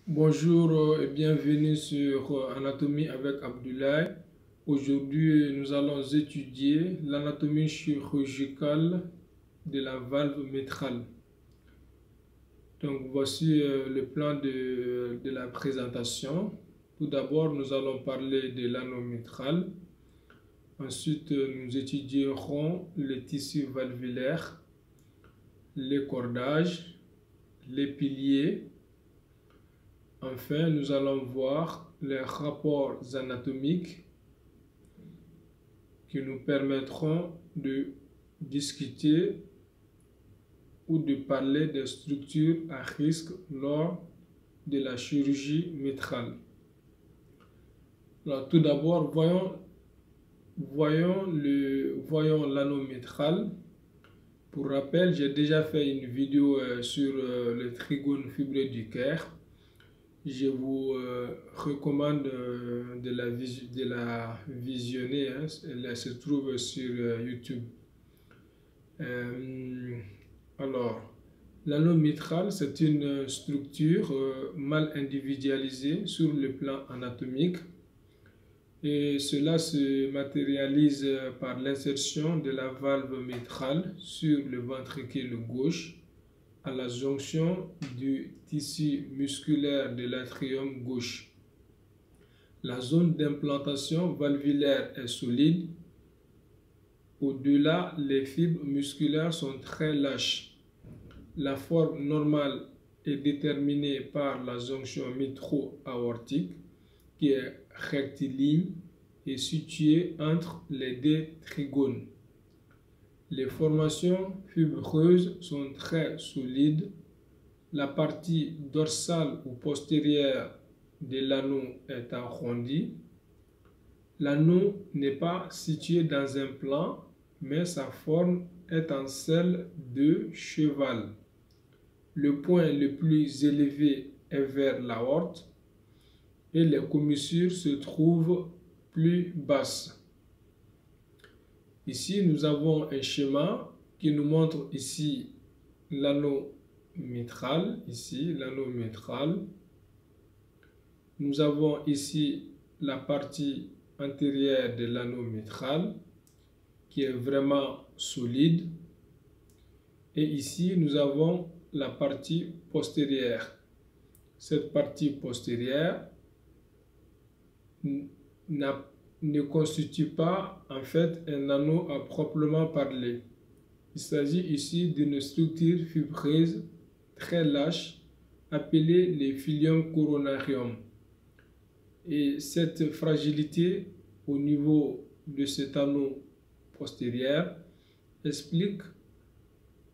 Bonjour et bienvenue sur Anatomie avec Abdoulaye. Aujourd'hui, nous allons étudier l'anatomie chirurgicale de la valve mitrale. Donc, voici le plan de la présentation. Tout d'abord, nous allons parler de l'anneau mitral. Ensuite, nous étudierons les tissus valvulaires, les cordages, les piliers. Enfin, nous allons voir les rapports anatomiques qui nous permettront de discuter ou de parler des structures à risque lors de la chirurgie mitrale. Alors, tout d'abord, voyons l'anneau mitral. Pour rappel, j'ai déjà fait une vidéo sur le trigone fibré du cœur. Je vous recommande de la visionner, hein. Elle se trouve sur YouTube. Alors, l'anneau mitral, c'est une structure mal individualisée sur le plan anatomique et cela se matérialise par l'insertion de la valve mitrale sur le ventricule gauche à la jonction du tissu musculaire de l'atrium gauche. La zone d'implantation valvulaire est solide. Au-delà, les fibres musculaires sont très lâches. La forme normale est déterminée par la jonction mitro-aortique qui est rectiligne et située entre les deux trigones. Les formations fibreuses sont très solides. La partie dorsale ou postérieure de l'anneau est arrondie. L'anneau n'est pas situé dans un plan, mais sa forme est en selle de cheval. Le point le plus élevé est vers l'aorte et les commissures se trouvent plus basses. Ici, nous avons un schéma qui nous montre ici l'anneau mitral. Ici, l'anneau mitral. Nous avons ici la partie antérieure de l'anneau mitral qui est vraiment solide. Et ici, nous avons la partie postérieure. Cette partie postérieure ne constitue pas en fait un anneau à proprement parler. Il s'agit ici d'une structure fibreuse très lâche appelée le filium coronarium. Et cette fragilité au niveau de cet anneau postérieur explique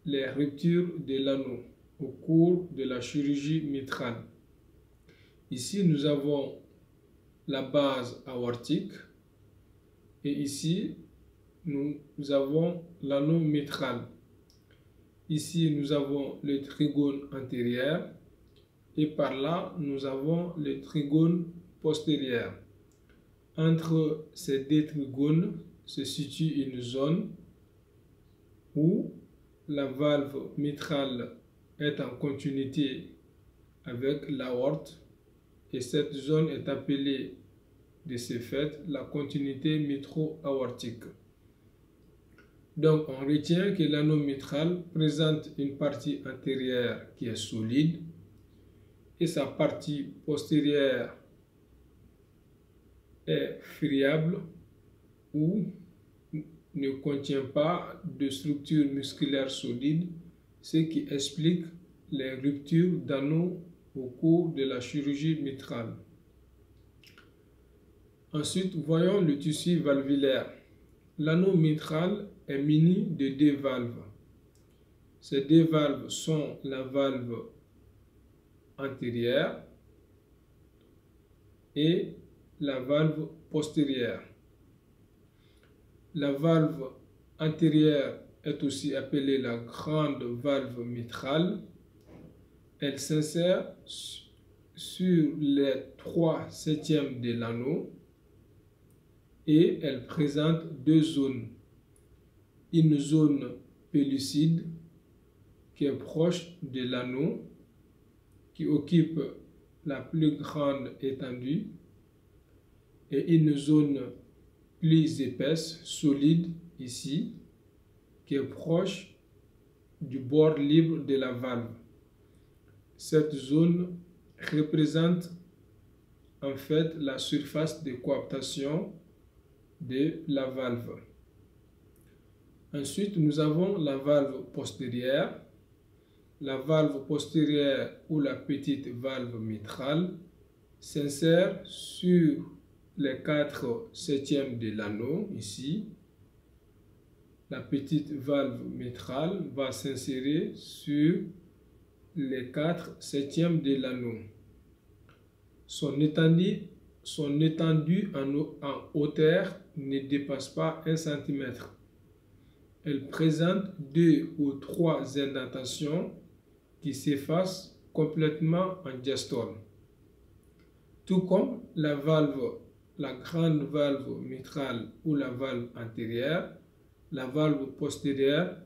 les ruptures de l'anneau au cours de la chirurgie mitrale. Ici, nous avons la base aortique et ici, nous avons l'anneau mitral. Ici, nous avons le trigone antérieur et par là, nous avons le trigone postérieur. Entre ces deux trigones se situe une zone où la valve mitrale est en continuité avec l'aorte et cette zone est appelée de ce fait la continuité mitro-aortique. Donc on retient que l'anneau mitral présente une partie antérieure qui est solide et sa partie postérieure est friable ou ne contient pas de structure musculaire solide, ce qui explique les ruptures d'anneaux au cours de la chirurgie mitrale. Ensuite, voyons le tissu valvulaire. L'anneau mitral est muni de deux valves. Ces deux valves sont la valve antérieure et la valve postérieure. La valve antérieure est aussi appelée la grande valve mitrale. Elle s'insère sur les 3/7 de l'anneau et elle présente deux zones. Une zone pellucide qui est proche de l'anneau, qui occupe la plus grande étendue et une zone plus épaisse, solide ici, qui est proche du bord libre de la valve. Cette zone représente en fait la surface de coaptation de la valve. Ensuite, nous avons la valve postérieure. La valve postérieure ou la petite valve mitrale s'insère sur les 4/7 de l'anneau ici. La petite valve mitrale va s'insérer sur les 4/7 de l'anneau. Son étendue en hauteur ne dépasse pas 1 cm. Elle présente 2 ou 3 indentations qui s'effacent complètement en diastole. Tout comme la grande valve mitrale ou la valve antérieure, la valve postérieure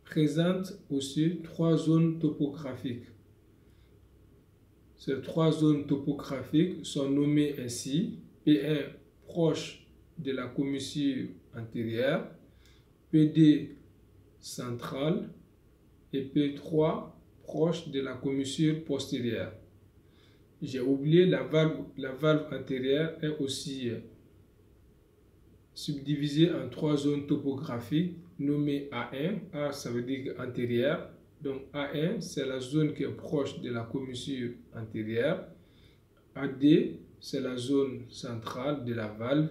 présente aussi 3 zones topographiques. Ces 3 zones topographiques sont nommées ainsi: P1 proche de la commissure antérieure, P2 centrale et P3 proche de la commissure postérieure. J'ai oublié la valve antérieure est aussi subdivisée en 3 zones topographiques nommées A1. A, ça veut dire antérieure. Donc A1, c'est la zone qui est proche de la commissure antérieure. AD, c'est la zone centrale de la valve.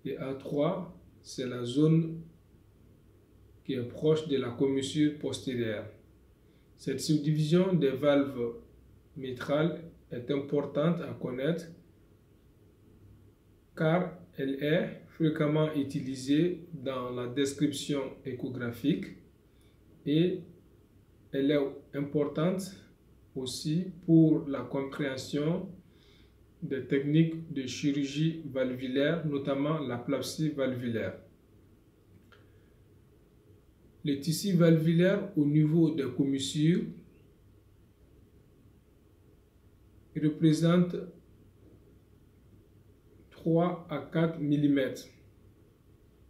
Et A3, c'est la zone qui est proche de la commissure postérieure. Cette subdivision des valves mitrales est importante à connaître car elle est fréquemment utilisée dans la description échographique et elle est importante aussi pour la compréhension des techniques de chirurgie valvulaire, notamment l'aplasie valvulaire. Le tissu valvulaire au niveau des commissures représente 3 à 4 mm.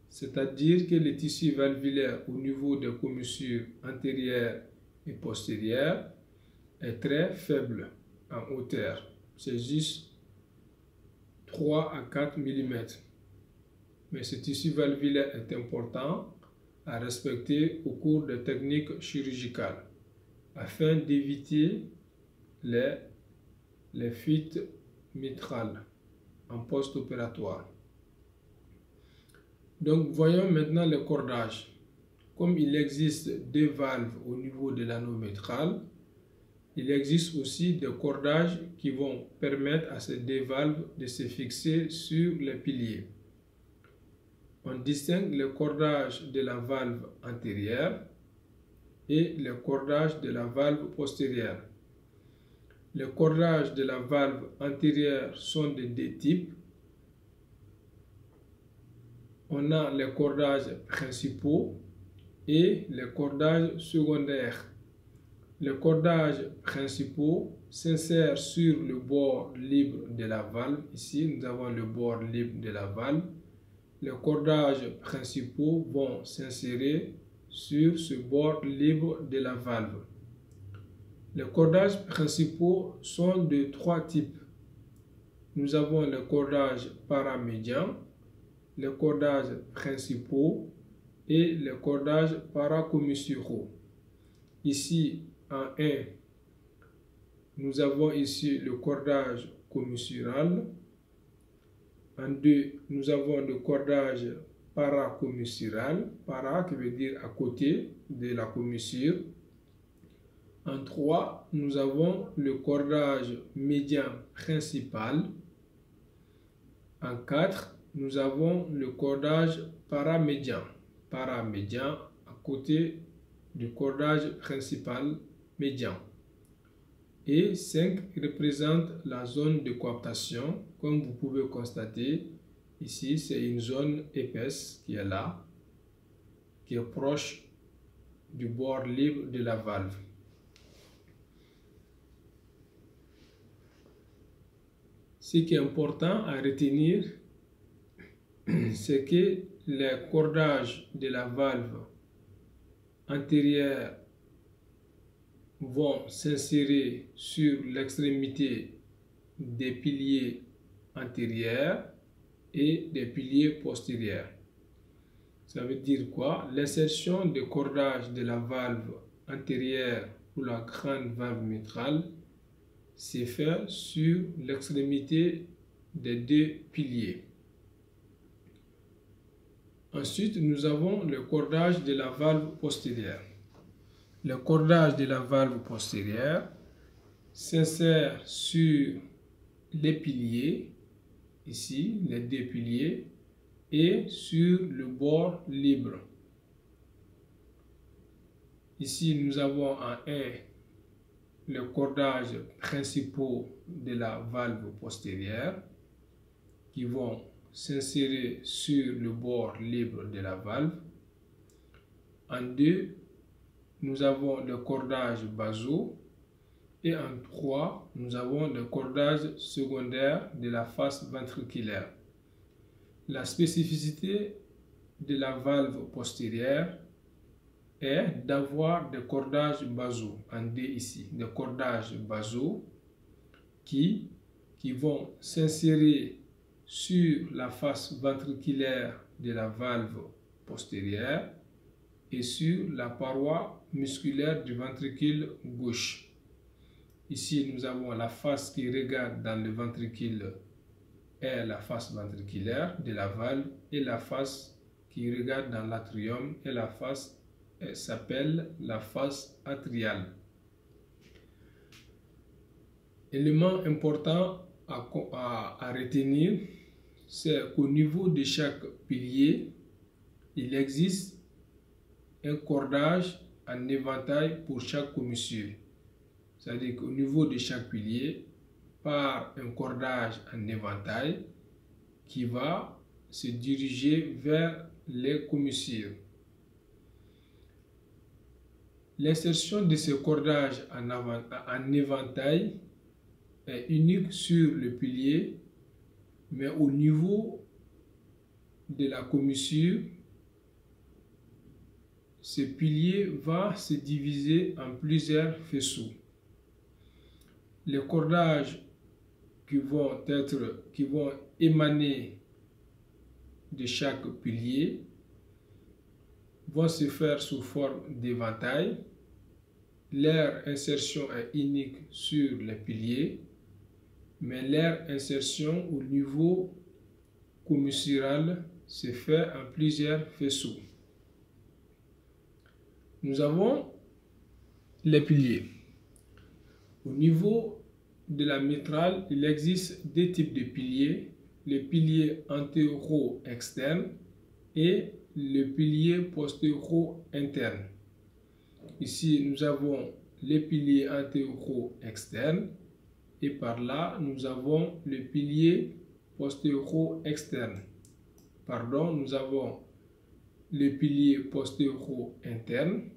C'est-à-dire que le tissu valvulaire au niveau des commissures antérieures et postérieures est très faible en hauteur. C'est juste 3 à 4 mm. Mais ce tissu valvulaire est important à respecter au cours des techniques chirurgicales afin d'éviter les fuites mitrales en post-opératoire. Donc voyons maintenant le cordage. Comme il existe 2 valves au niveau de l'anneau mitral, il existe aussi des cordages qui vont permettre à ces 2 valves de se fixer sur les piliers. On distingue le cordage de la valve antérieure et le cordage de la valve postérieure. Les cordages de la valve antérieure sont de 2 types. On a les cordages principaux et les cordages secondaires. Les cordages principaux s'insèrent sur le bord libre de la valve. Ici, nous avons le bord libre de la valve. Les cordages principaux vont s'insérer sur ce bord libre de la valve. Les cordages principaux sont de 3 types. Nous avons les cordages paramédians, les cordages principaux et les cordages paracommissuraux. Ici, en 1, nous avons ici le cordage commissural. En 2, nous avons le cordage paracommissural, para qui veut dire à côté de la commissure. En 3, nous avons le cordage médian principal. En 4, nous avons le cordage paramédian. Paramédian à côté du cordage principal médian. Et 5 représente la zone de coaptation. Comme vous pouvez constater, ici c'est une zone épaisse qui est là, qui est proche du bord libre de la valve. Ce qui est important à retenir, c'est que les cordages de la valve antérieure vont s'insérer sur l'extrémité des piliers antérieurs et des piliers postérieurs. Ça veut dire quoi? L'insertion des cordages de la valve antérieure ou la grande valve mitrale s'est fait sur l'extrémité des deux piliers. Ensuite, nous avons le cordage de la valve postérieure. Le cordage de la valve postérieure s'insère sur les piliers, ici, les deux piliers, et sur le bord libre. Ici, nous avons en 1 le cordage principaux de la valve postérieure qui vont s'insérer sur le bord libre de la valve. En 2, nous avons le cordage basaux. Et en 3, nous avons le cordage secondaire de la face ventriculaire. La spécificité de la valve postérieure est d'avoir des cordages basaux, en D ici, des cordages basaux qui vont s'insérer sur la face ventriculaire de la valve postérieure et sur la paroi musculaire du ventricule gauche. Ici, nous avons la face qui regarde dans le ventricule est la face ventriculaire de la valve et la face qui regarde dans l'atrium et la face s'appelle la face atriale. Élément important à retenir, c'est qu'au niveau de chaque pilier, il existe un cordage en éventail pour chaque commissure. C'est-à-dire qu'au niveau de chaque pilier, par un cordage en éventail qui va se diriger vers les commissures. L'insertion de ce cordage en éventail est unique sur le pilier, mais au niveau de la commissure, ce pilier va se diviser en plusieurs faisceaux. Les cordages qui vont émaner de chaque pilier vont se faire sous forme d'éventail. Leur insertion est unique sur les piliers, mais leur insertion au niveau commissural se fait en plusieurs faisceaux. Nous avons les piliers. Au niveau de la mitrale, il existe deux types de piliers, le pilier antéro-externe et le pilier postéro-interne. Ici, nous avons le pilier antéro-externe et par là, nous avons le pilier postéro-externe. Pardon, nous avons le pilier postéro-interne.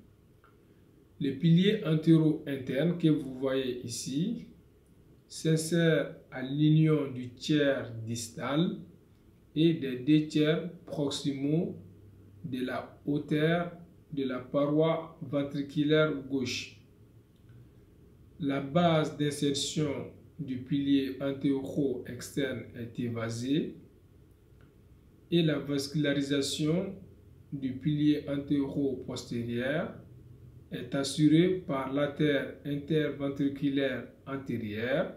Le pilier antéro-interne que vous voyez ici s'insère à l'union du tiers distal et des deux tiers proximaux de la hauteur de la paroi ventriculaire gauche. La base d'insertion du pilier antéro-externe est évasée et la vascularisation du pilier antéro-postérieur est assurée par l'artère interventriculaire antérieure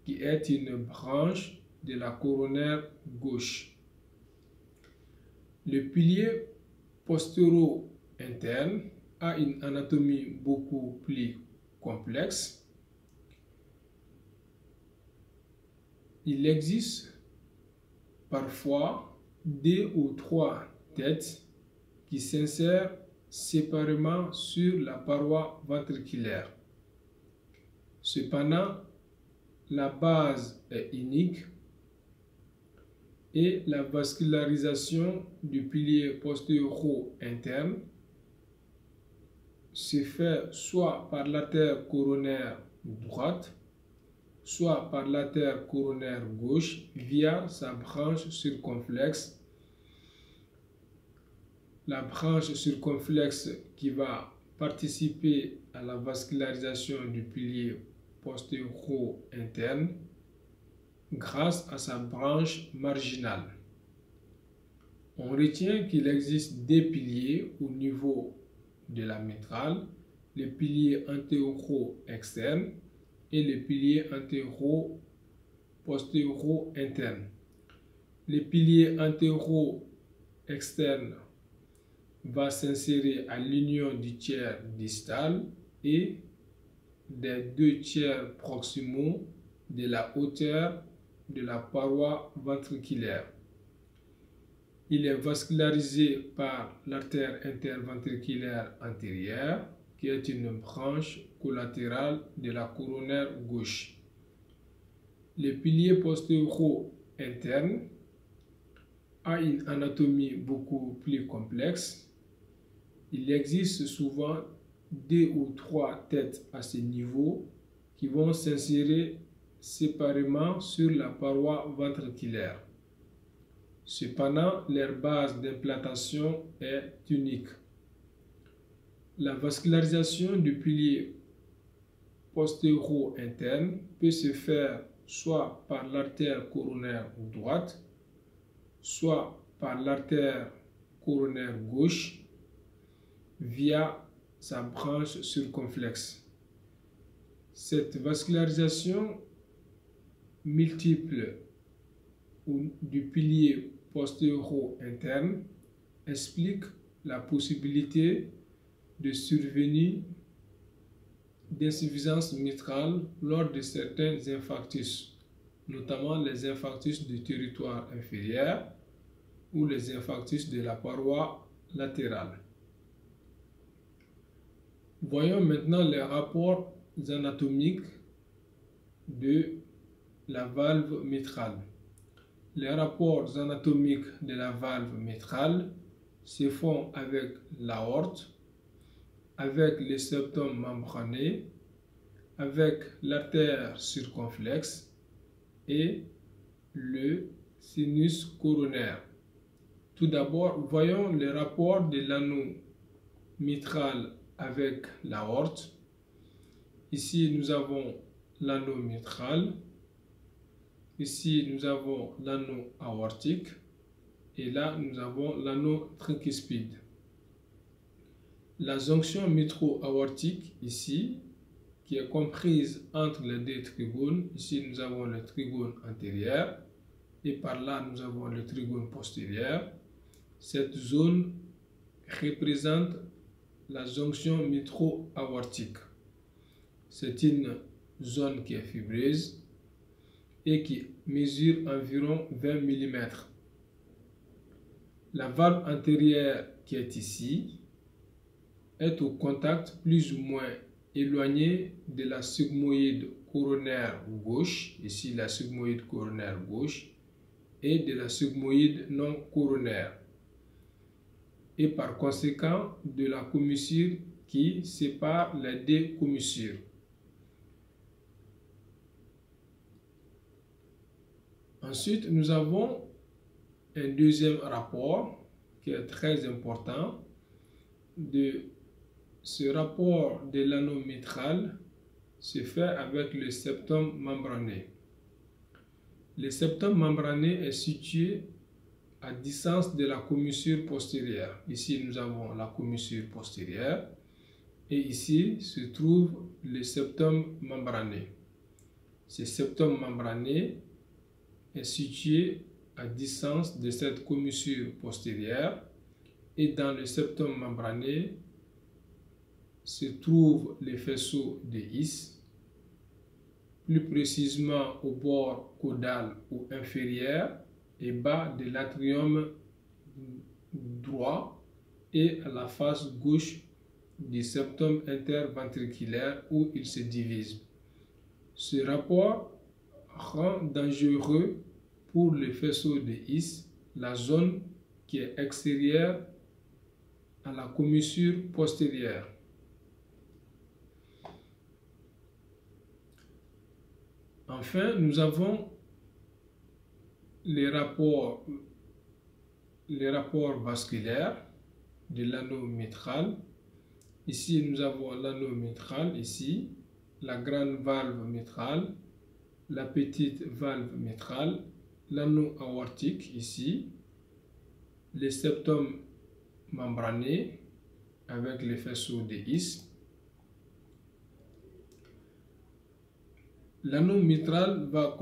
qui est une branche de la coronaire gauche. Le pilier postéro-interne a une anatomie beaucoup plus complexe. Il existe parfois 2 ou 3 têtes qui s'insèrent séparément sur la paroi ventriculaire. Cependant, la base est unique et la vascularisation du pilier postéro-interne se fait soit par l'artère coronaire droite, soit par l'artère coronaire gauche via sa branche circonflexe. La branche circonflexe qui va participer à la vascularisation du pilier postéro-interne grâce à sa branche marginale. On retient qu'il existe des piliers au niveau de la mitrale, les piliers antéro-externes et les piliers antéro-postéro-internes. Les piliers antéro-externes vont s'insérer à l'union du tiers distal et des deux tiers proximaux de la hauteur de la paroi ventriculaire. Il est vascularisé par l'artère interventriculaire antérieure, qui est une branche collatérale de la coronaire gauche. Le pilier postéro-interne a une anatomie beaucoup plus complexe. Il existe souvent 2 ou 3 têtes à ce niveau qui vont s'insérer séparément sur la paroi ventriculaire. Cependant, leur base d'implantation est unique. La vascularisation du pilier postéro-interne peut se faire soit par l'artère coronaire droite, soit par l'artère coronaire gauche via sa branche circonflexe. Cette vascularisation multiple du pilier postéro-interne explique la possibilité de survenue d'insuffisance mitrale lors de certains infarctus, notamment les infarctus du territoire inférieur ou les infarctus de la paroi latérale. Voyons maintenant les rapports anatomiques de la valve mitrale. Les rapports anatomiques de la valve mitrale se font avec l'aorte, avec le septum membrané, avec l'artère circonflexe et le sinus coronaire. Tout d'abord, voyons le rapport de l'anneau mitral avec l'aorte. Ici, nous avons l'anneau mitral. Ici, nous avons l'anneau aortique. Et là, nous avons l'anneau tricuspide. La jonction mitro-aortique, ici, qui est comprise entre les deux trigones. Ici, nous avons le trigone antérieur. Et par là, nous avons le trigone postérieur. Cette zone représente la jonction mitro-aortique. C'est une zone qui est fibreuse et qui mesure environ 20 mm. La valve antérieure qui est ici est au contact plus ou moins éloigné de la sigmoïde coronaire gauche, ici la sigmoïde coronaire gauche, et de la sigmoïde non coronaire, et par conséquent de la commissure qui sépare les deux commissures. Ensuite, nous avons un deuxième rapport qui est très important. De ce rapport de l'anneau mitral se fait avec le septum membrané. Le septum membrané est situé à distance de la commissure postérieure. Ici, nous avons la commissure postérieure et ici se trouve le septum membrané. Ce septum membrané est situé à distance de cette commissure postérieure et dans le septum membrané se trouve le faisceau de His, plus précisément au bord caudal ou inférieur et bas de l'atrium droit et à la face gauche du septum interventriculaire où il se divise. Ce rapport rend dangereux pour le faisceau de His la zone qui est extérieure à la commissure postérieure. Enfin, nous avons les rapports vasculaires de l'anneau mitral. Ici, nous avons l'anneau mitral, ici, la grande valve mitrale, la petite valve mitrale, l'anneau aortique, ici, les septum membranés avec les faisceaux de His. L'anneau mitral va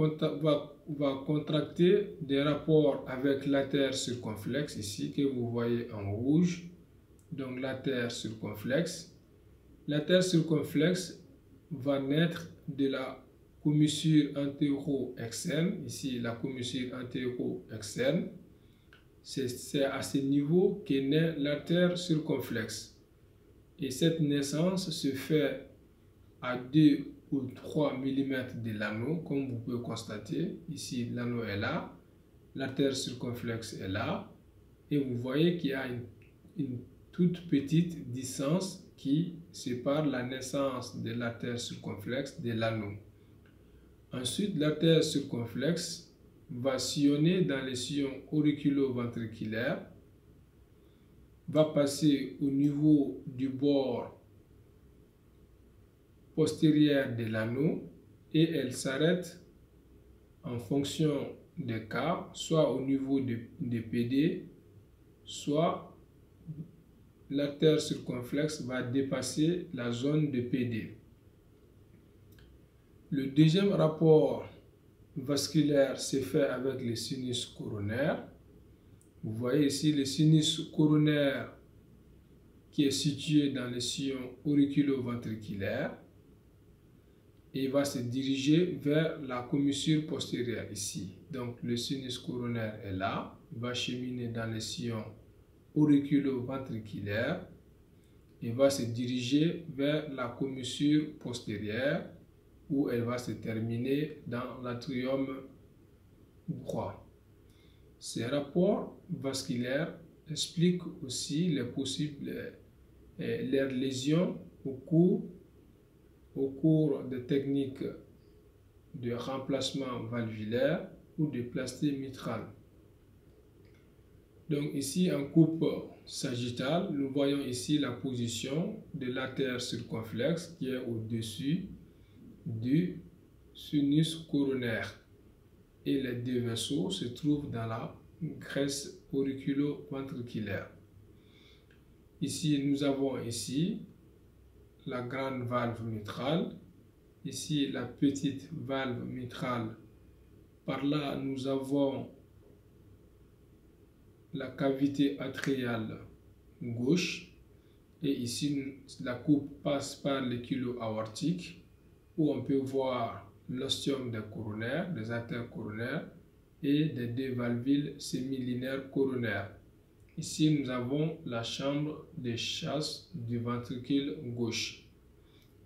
contracter des rapports avec l'artère circonflexe, ici, que vous voyez en rouge. Donc l'artère circonflexe. L'artère circonflexe va naître de la commissure antéro-externe, ici la commissure antéro-externe. C'est à ce niveau qu'est née l'artère circonflexe. Et cette naissance se fait à 2 ou 3 mm de l'anneau, comme vous pouvez constater. Ici, l'anneau est là, l'artère circonflexe est là, et vous voyez qu'il y a une toute petite distance qui sépare la naissance de l'artère circonflexe de l'anneau. Ensuite, l'artère circonflexe va sillonner dans les sillons auriculo-ventriculaires, va passer au niveau du bord postérieur de l'anneau et elle s'arrête en fonction des cas, soit au niveau des PD, soit l'artère circonflexe va dépasser la zone de PD. Le deuxième rapport vasculaire se fait avec le sinus coronaire. Vous voyez ici le sinus coronaire qui est situé dans le sillon auriculo-ventriculaire et il va se diriger vers la commissure postérieure ici. Donc le sinus coronaire est là, il va cheminer dans le sillon auriculo-ventriculaire et va se diriger vers la commissure postérieure où elle va se terminer dans l'atrium droit. Ces rapports vasculaires expliquent aussi les possibles lésions au cours de techniques de remplacement valvulaire ou de plastie mitrale. Donc ici en coupe sagittale, nous voyons ici la position de l'artère circonflexe qui est au-dessus du sinus coronaire et les deux vaisseaux se trouvent dans la graisse auriculo-ventriculaire. Ici nous avons ici la grande valve mitrale, ici la petite valve mitrale. Par là nous avons la cavité atriale gauche et ici la coupe passe par l'échilo aortique où on peut voir l'ostium des coronaires, des artères coronaires et des deux valvules sémilinéaires coronaires. Ici nous avons la chambre de chasse du ventricule gauche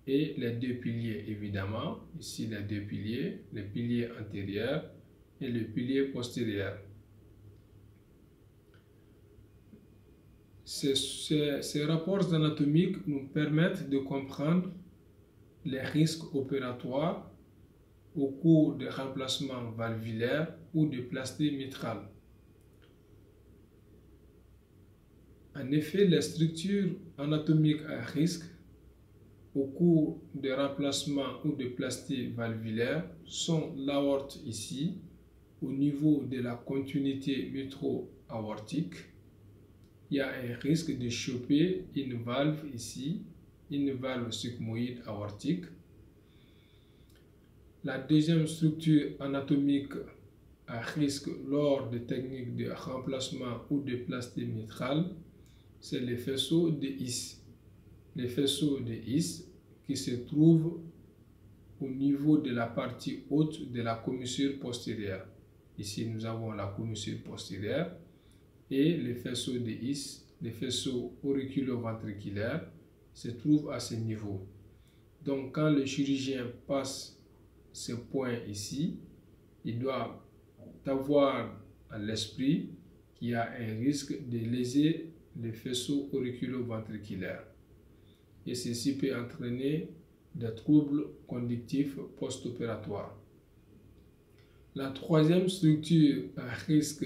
et les deux piliers évidemment, ici les deux piliers, le pilier antérieur et le pilier postérieur. Ces rapports anatomiques nous permettent de comprendre les risques opératoires au cours de remplacement valvulaire ou de plastie mitrale. En effet, les structures anatomiques à risque au cours de remplacement ou de plastie valvulaire sont l'aorte ici, au niveau de la continuité mitro-aortique. Il y a un risque de choper une valve ici, une valve sigmoïde aortique. La deuxième structure anatomique à risque lors des techniques de remplacement ou de plastie mitrale, c'est les faisceaux de His. Les faisceaux de His qui se trouvent au niveau de la partie haute de la commissure postérieure. Ici, nous avons la commissure postérieure et les faisceaux de His, les faisceaux auriculo-ventriculaires, se trouvent à ce niveau. Donc, quand le chirurgien passe ce point ici, il doit avoir à l'esprit qu'il y a un risque de léser les faisceaux auriculo-ventriculaires. Et ceci peut entraîner des troubles conductifs post-opératoires. La troisième structure à risque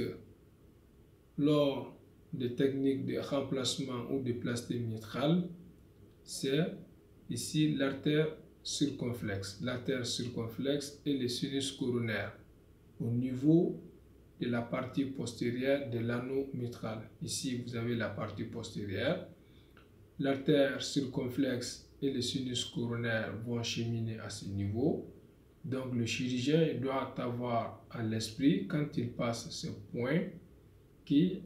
lors des techniques de remplacement ou de plastie mitrale, c'est ici l'artère circonflexe. L'artère circonflexe et le sinus coronaire au niveau de la partie postérieure de l'anneau mitral. Ici, vous avez la partie postérieure. L'artère circonflexe et le sinus coronaire vont cheminer à ce niveau. Donc, le chirurgien doit avoir à l'esprit, quand il passe ce point, qu'il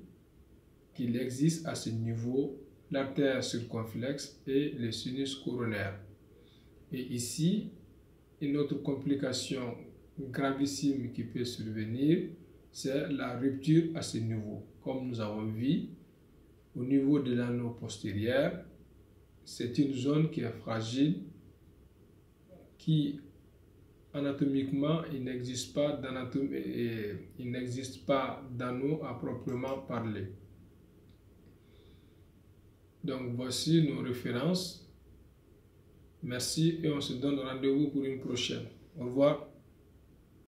existe à ce niveau l'artère circonflexe et le sinus coronaire. Et ici, une autre complication gravissime qui peut survenir, c'est la rupture à ce niveau. Comme nous avons vu, au niveau de l'anneau postérieur, c'est une zone qui est fragile, qui anatomiquement, il n'existe pas d'anneau à proprement parler. Donc voici nos références. Merci et on se donne rendez-vous pour une prochaine. Au revoir.